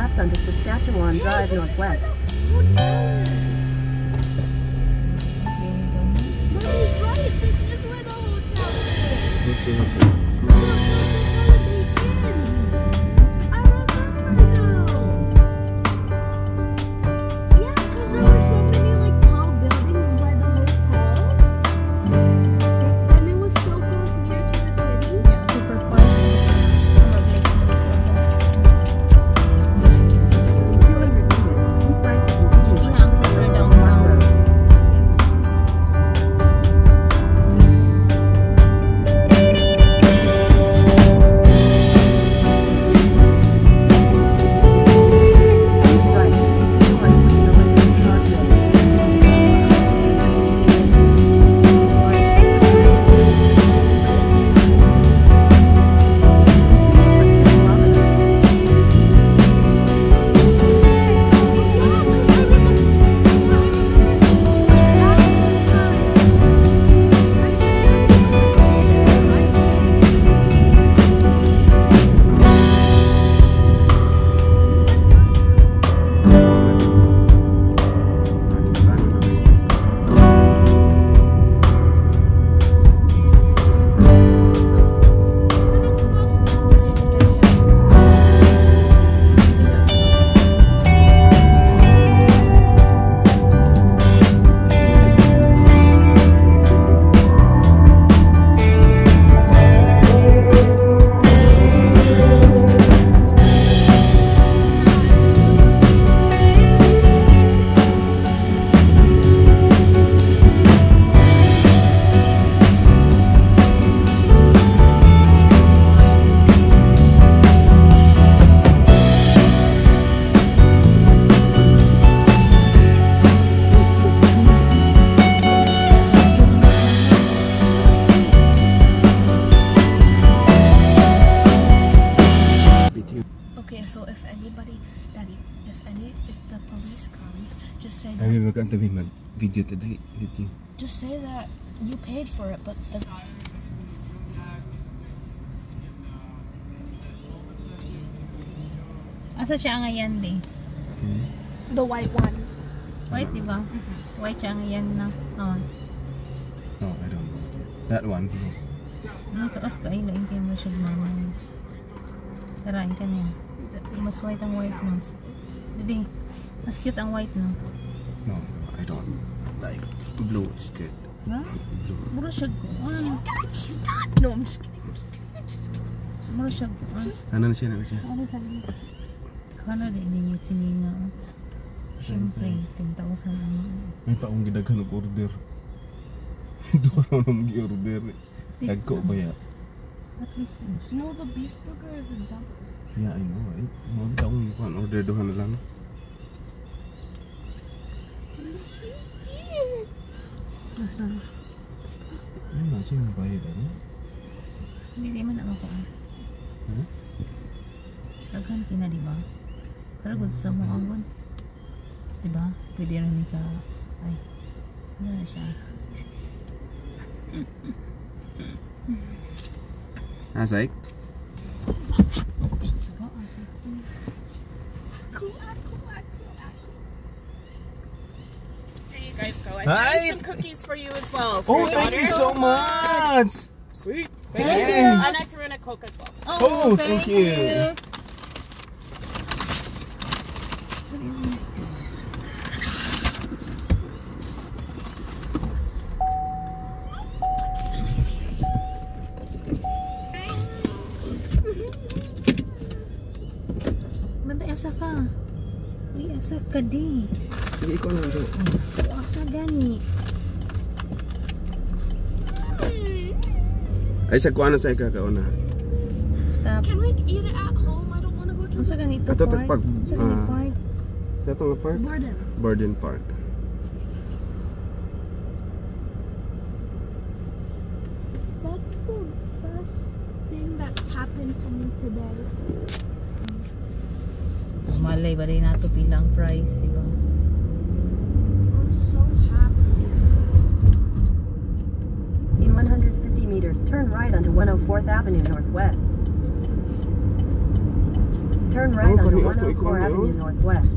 left onto Saskatchewan Drive Northwest. Mommy's right. This is where the hotel is. Let's see what the I remember now. Yeah, because there were so many like tall buildings by the hotel, and it was so close near to the city. Yeah, super fun. if the police comes, just say Ay, that. magkanta mag-video ta dali. Dito. Just say that you paid for it, but the. Asa siya ngayon, Lee? The white one. White, di ba? White siya ngayon na. Oh. No, I don't know. That one. Ang taas ka, ilain kayo mo siya naman. Tarain ka niya. Mas white ang white no. Didi, mas cute ang white no. No, I don't. Like, blue is good. Ha? Blue. Muro siya ko. He's not. No, I'm just kidding. I'm just kidding. Muro siya ko. Ano na siya, ano na siya? Ano sabi? Kala din ninyo sinina. Siyempre, 10,000 lang. May taong gidaghan ng order. Duro na mag-order. Nagko ba ya? At least, No, the beast burger is a double. Yeah, I know, right? Mga taong order doon na lang. He's here. Ano na siya yung bayad, ano? hindi man ako ko. Huh? Daghan kina, di ba? Pero kung sa mga angon, di ba? Pwede rin ka, ay, ano na siya? Asik? Here you guys go. I Hi. have some cookies for you as well. For Oh, your thank daughter. you so much! Sweet. Thank you. And I threw in a Coke as well. Oh, thank you. Bantay, asa ka? Uy, asa ka di? Sige, ikaw lang ito. Asa gani? Ay, sa kuha na sa ikakauna. Stop. Can we eat it at home? I don't want to go to Asa ganito Ato, park? pag- Asa ganito ah. park? Ito nga park? Barden. Barden Park. That's the best thing that happened to me today. Malay ba rin nato bilang price, di ba? I'm so happy. In 150 meters, turn right onto 104th Avenue Northwest. Turn right Oh, onto kani ato 104 ikaw niya, Avenue oh. Northwest.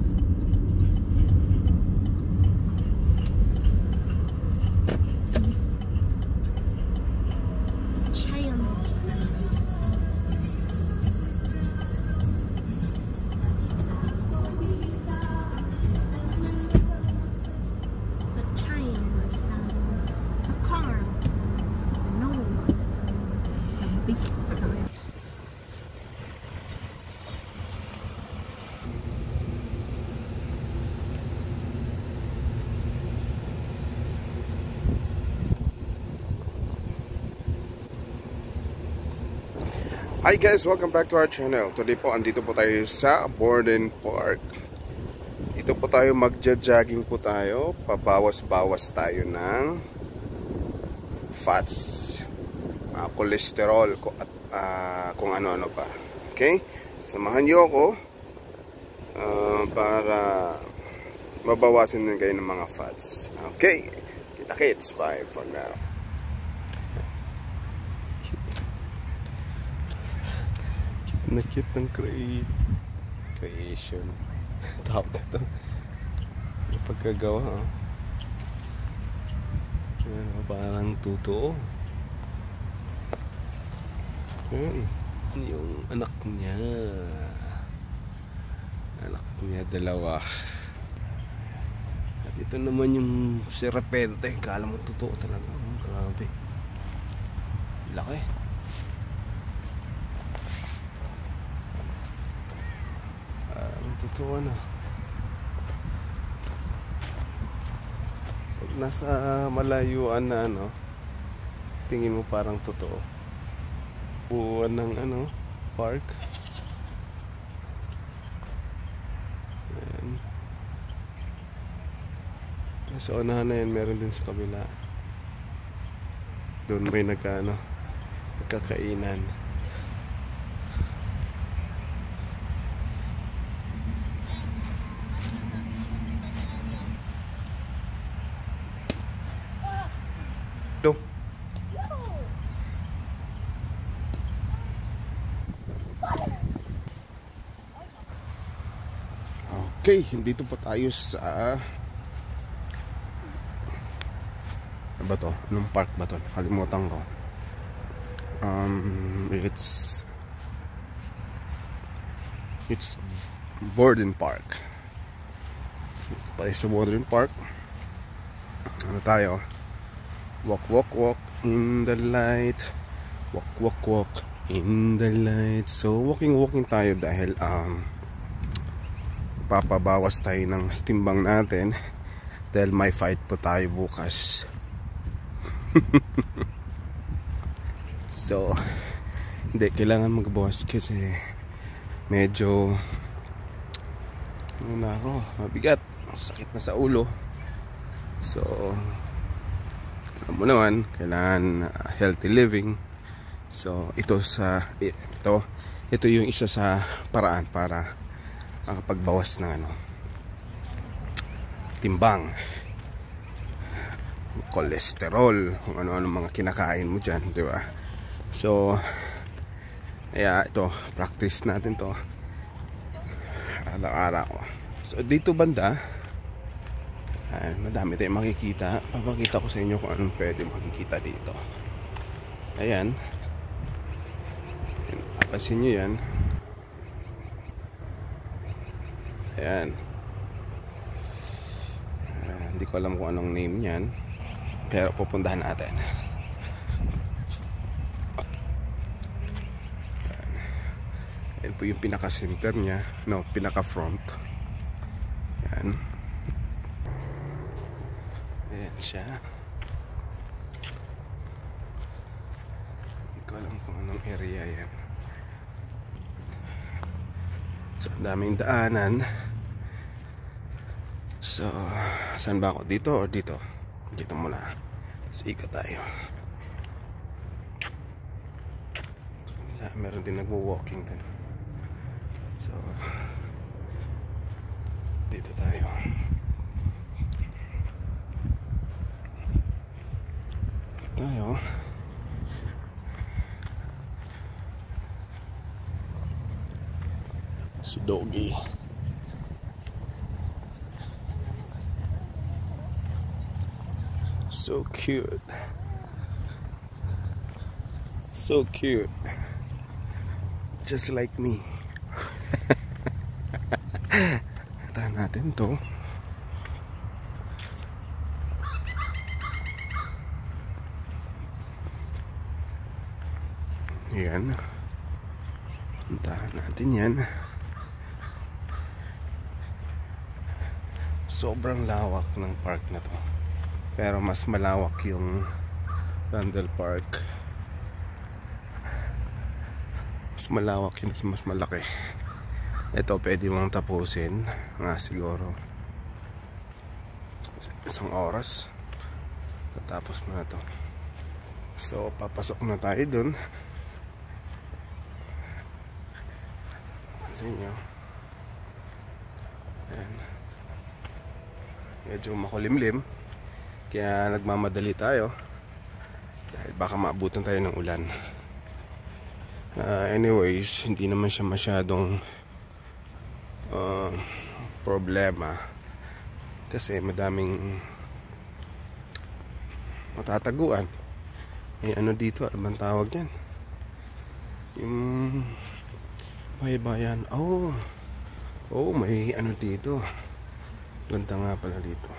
Hi guys, welcome back to our channel. Today po, andito po tayo sa Borden Park. Dito po tayo magja-jogging po tayo. Pabawas-bawas tayo ng fats, cholesterol at kung ano-ano pa. Okay? Samahan niyo ako para mabawasan din kayo ng mga fats. Okay? Kita-kits. Bye for now. Na cute ng creation. Tawag na to. Yung pagkagawa, ha? Yan, parang totoo. Yan. Yung anak niya. Anak niya dalawa. At ito naman yung serpente. Kala mo totoo talaga. Grabe. Laki. Totoo na. Pag nasa malayuan na tingin mo parang totoo. Buwan ng park. Ayan. Sa unahan na yan, meron din sa kabila. Doon may nagkakainan. Okay, dito pa tayo sa ano ba to? Anong park ba to? Kalimutan ko. It's Borden Park. Dito pa tayo sa Borden Park. Ano tayo? Walk in the light. Walk in the light. So walking tayo dahil papabawas tayo ng timbang natin dahil may fight po tayo bukas. So hindi, kailangan magbawas kasi medyo mabigat, sakit na sa ulo. So alam mo naman, kailangan healthy living. So ito yung isa sa paraan para makapagbawas ng timbang, cholesterol, kung ano-ano mga kinakain mo dyan, di ba? So kaya ito, practice natin to araw-araw. So dito banda, madami tayong makikita. Papakita ko sa inyo kung anong pwede makikita dito. Ayan, napansin nyo yan. Ayan. Hindi ko alam kung anong name niyan, pero pupuntahan natin. Ayan po yung pinaka-center niya. No, pinaka-front. Ayan. Ayan siya. Hindi ko alam kung anong area yan. So, ang daming daanan. So, saan ba ako? Dito o dito? Dito muna. Tapos ikot tayo. Meron din nagwo-walking din. So, dito tayo. Si Doggy. So cute. So cute. Just like me. Tahan natin to. Yan. Puntahan natin yan. Sobrang lawak ng park na to. Pero mas malawak yung Randall Park. Mas malawak yun, mas malaki. Ito pwede mong tapusin nga siguro 1 oras. Tatapos mo na to. So papasok na tayo dun. Sa inyo. Ayan. Medyo makulimlim. Kaya nagmamadali tayo. Dahil baka maabutan tayo ng ulan. Anyways, hindi naman siya masyadong problema. Kasi madaming matataguan. Ano dito? Ano bang tawag yan? Yung bayan. Oh, may ano dito. Ganda nga pala dito.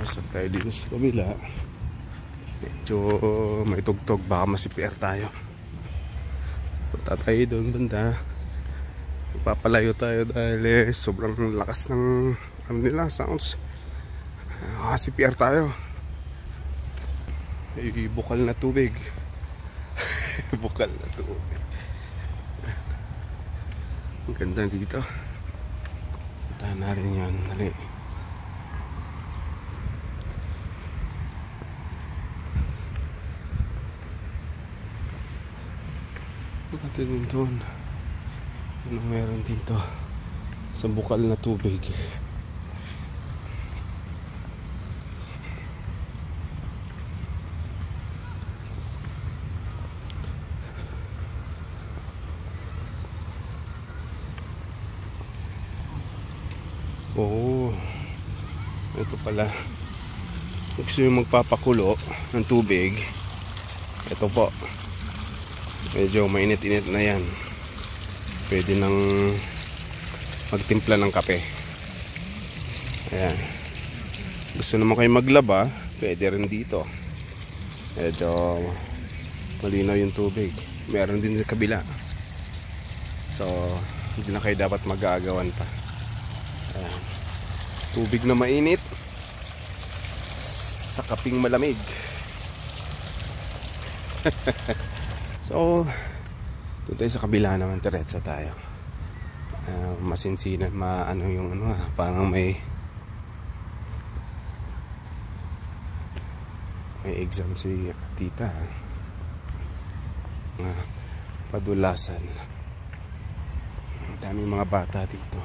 Pasok tayo dito sa kabila. Medyo may tugtog, baka masipir tayo. Punta tayo doon banda. Papalayo tayo dahil sobrang lakas ng nila sounds. Masipir tayo. Bukal na tubig. Bukal na tubig. Ang ganda dito. Puntahan natin yan. Dali. Natin din doon. Anong meron dito sa bukal na tubig? Oh, ito pala. Gusto yung magpapakulo ng tubig. Ito po. Medyo mainit-init na yan. Pwede nang magtimpla ng kape. Ayan. Gusto naman kayo maglaba, pwede rin dito. Medyo malinaw yung tubig. Meron din sa kabila. So hindi na kayo dapat mag-aagawan pa. Ayan. Tubig na mainit sa kaping malamig. So doon tayo sa kabila naman, diretso tayo. Masinsinan, maano yung ano, parang may exam si tita. Padulasan. Ang daming mga bata dito.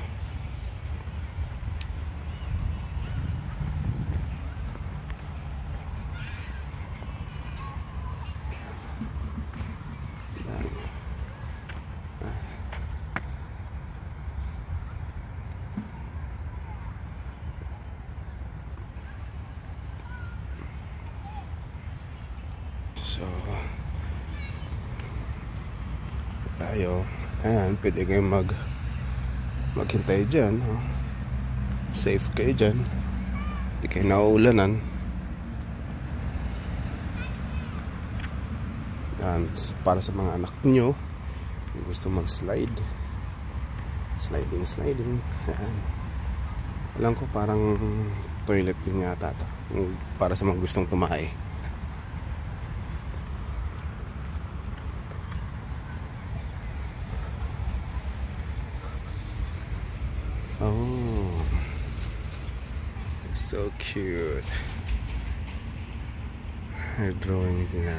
So tayo, ayan, pwede kayong maghintay dyan, oh. Safe kayo dyan, hindi kayo nauulanan. Yan, para sa mga anak nyo yung gusto mag-slide, sliding. Ayan. Alam ko parang toilet din yata ito, para sa mga gustong tumae. Oh, So cute. Drawing sila.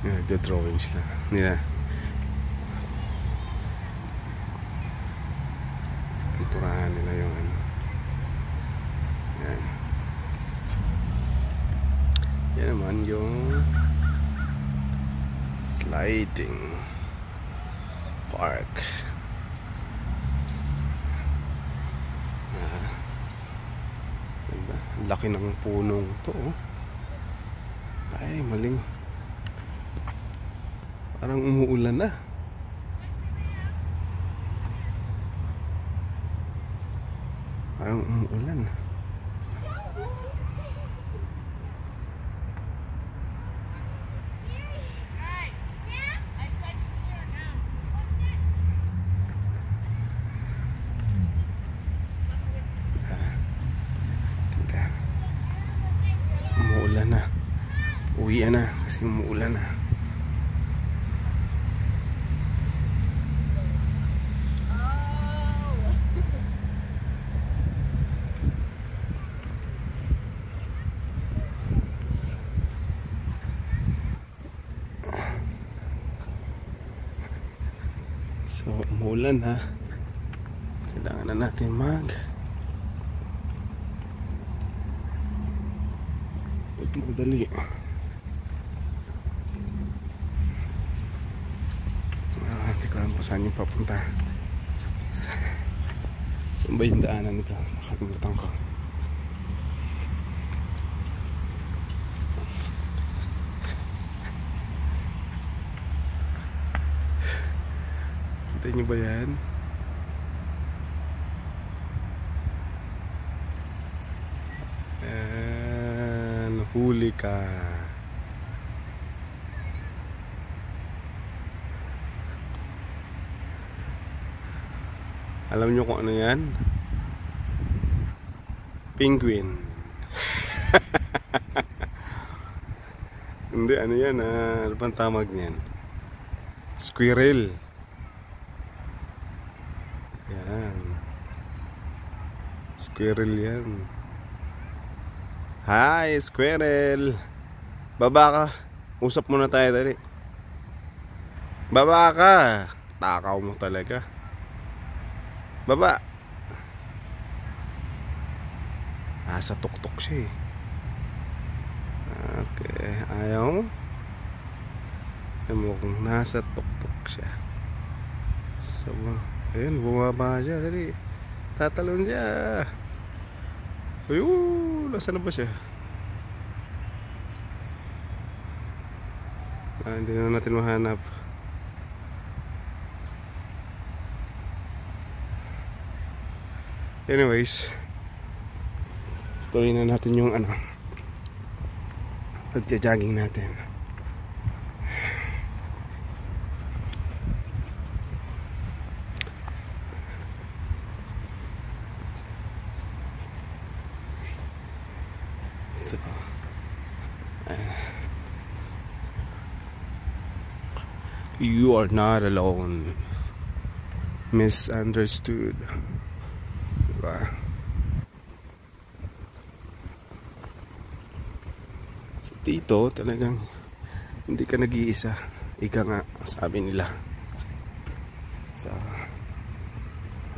Nagdo-drawing sila nila. Pinturahan nila yung ano. Yan. Yan naman yung sliding park. Ganda. Laki ng punong to. Ay, maling. Parang umuulan na. Parang umuulan. Ganda. Umuulan na. Uwian na kasi umuulan na. So, umulan ha. Kailangan na natin pagmadali. Hindi ko alam po saan yung papunta. Saan ba yung daanan nito? Nakalimutan ko. Kita nyo ba yan? Huli ka. Alam nyo kung ano yan? Penguin. Hindi, ano yan? Ano bang tawag niyan? Squirrel. Yan. Squirrel yan. Hi, squirrel. Baba ka. Usap muna tayo dali. Baba ka. Takaw mo talaga. Baba. Nasa tuktok siya eh. Okay. Ayaw mo? Ayaw mo kung nasa tuktok siya. So, ayun, bumaba siya. Dali. Tatalon siya. Ayun, nasa na ba siya? Hindi na natin mahanap. Anyways, tuloy na natin yung ano, pagja-jogging natin. So, you are not alone. Misunderstood. Diba? So, dito talagang hindi ka nag-iisa. Ika nga, sabi nila. So,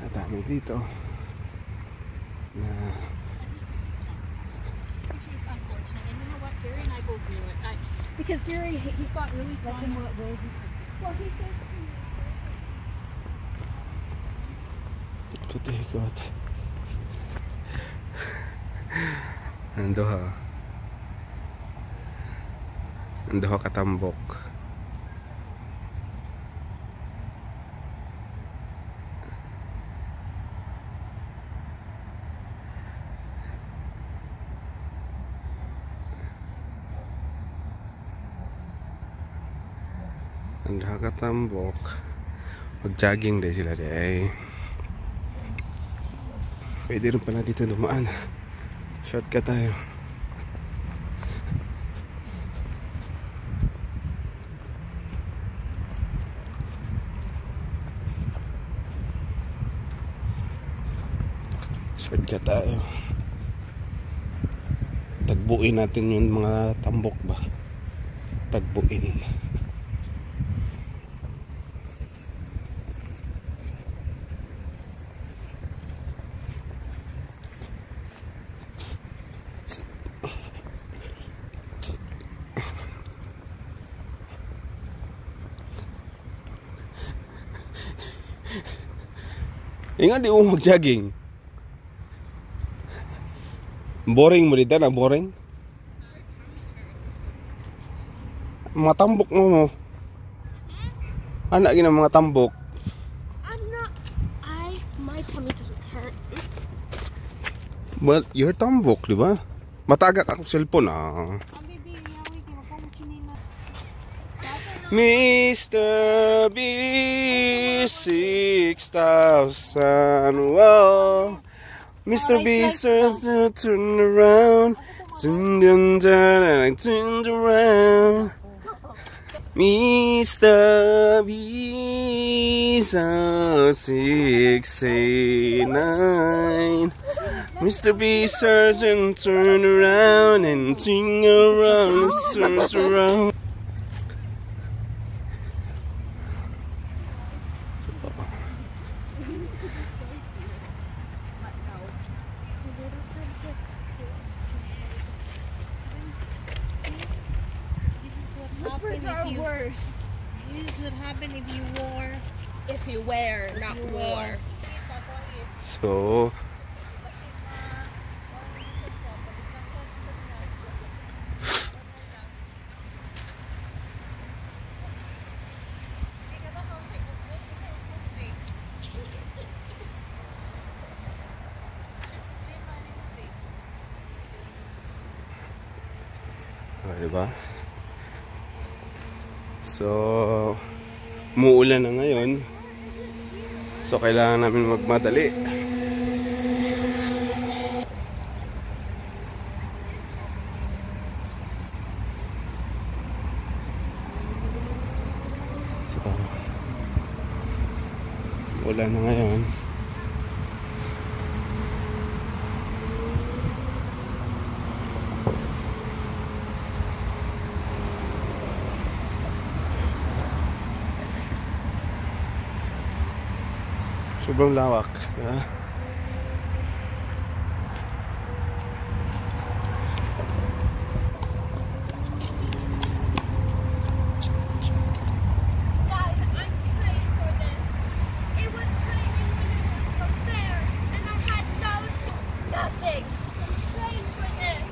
dami dito na Gary and I both knew it. Because Gary, he's got really strong. Well, he says. Ikot-ikot. Andoha katambok. Andoha katambok. Mag-jogging din sila day. Pwede rin pala dito dumaan. Shortcut tayo. Shortcut tayo. Tagbuin natin yung mga tambok ba. Tagbuin. Ingat di mo mag-jogging. Boring mo dito na, boring. Mga tambok mo. Anak gina mga tambok. My tummy doesn't hurt. But you're tambok, di ba? Matagak ako cellphone ah. Mr. B 6000. Whoa. Mr. B says to turn around. And I turned around. Mr. B 689. Mr. B says and turn around and ting around, turns around. This would happen if you wore. If you wear, not wore. So diba? So muulan na ngayon. So kailangan namin magmadali. So uulan na ngayon. Sobrang lawak, diba? Guys, I'm trained for this. It was raining when it was the fair, and I had nothing. I'm trained for this.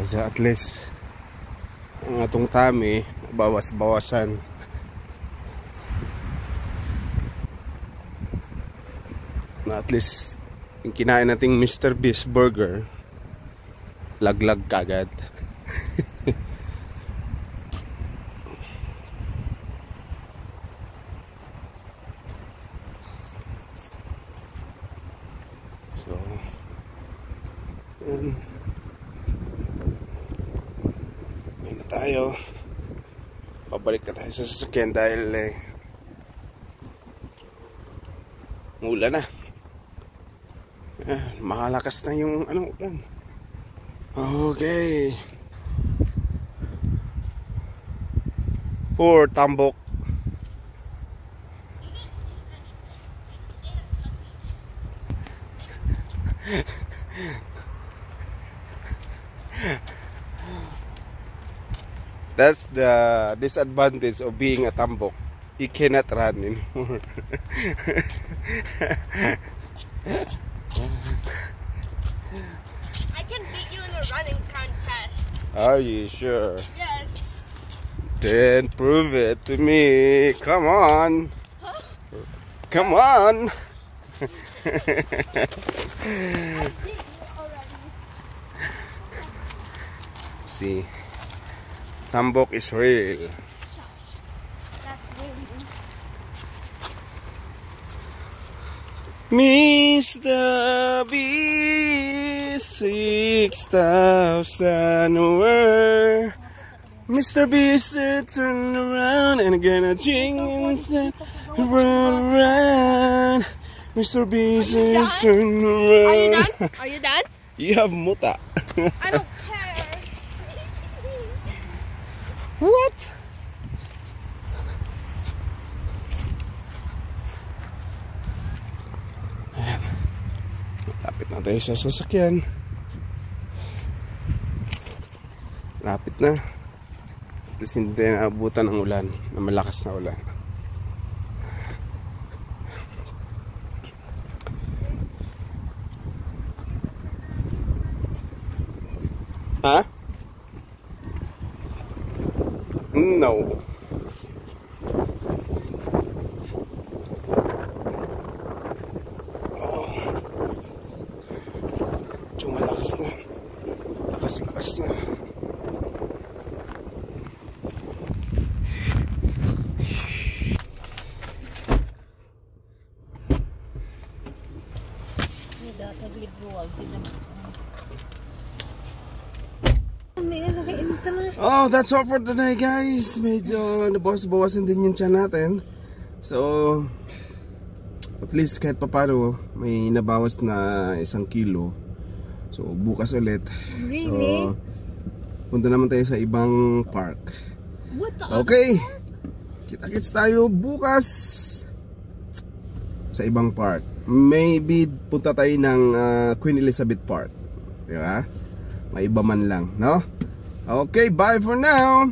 So at least ang atong tummy bawas-bawasan. Na at least yung kinain nating Mr. Beast burger laglag kagad. So yun na tayo. Pabalik na tayo sa sasakyan dahil mula na. Makalakas na yung ulan. Okay. Poor tambok. That's the disadvantage of being a tambok. You cannot run anymore. I can beat you in a running contest. Are you sure? Yes. Then prove it to me. Come on. Come on. See, Tambok is real. That's really Mr. B, 6,000 where Mr. B said turn around and gonna jing and say run around. Mr. B says turn around. Are you done? Are you done? You have muta. I don't care. What? Ayan. Lapit na tayo sa sasakyan. Lapit na. Tapos hindi na abutan ng ulan, na malakas na ulan. Ha? No. Oh. Medyo malakas na. Lakas na. Oh, that's all for today, guys. Medyo nabawas-bawasan din yung tiyan natin. So, at least kahit papano may nabawas na 1 kilo. So, bukas ulit. Really? So, punta naman tayo sa ibang park. What the Okay. Kita-kits tayo bukas sa ibang park. Maybe punta tayo ng Queen Elizabeth Park. Diba? May iba man lang, no? Okay, bye for now.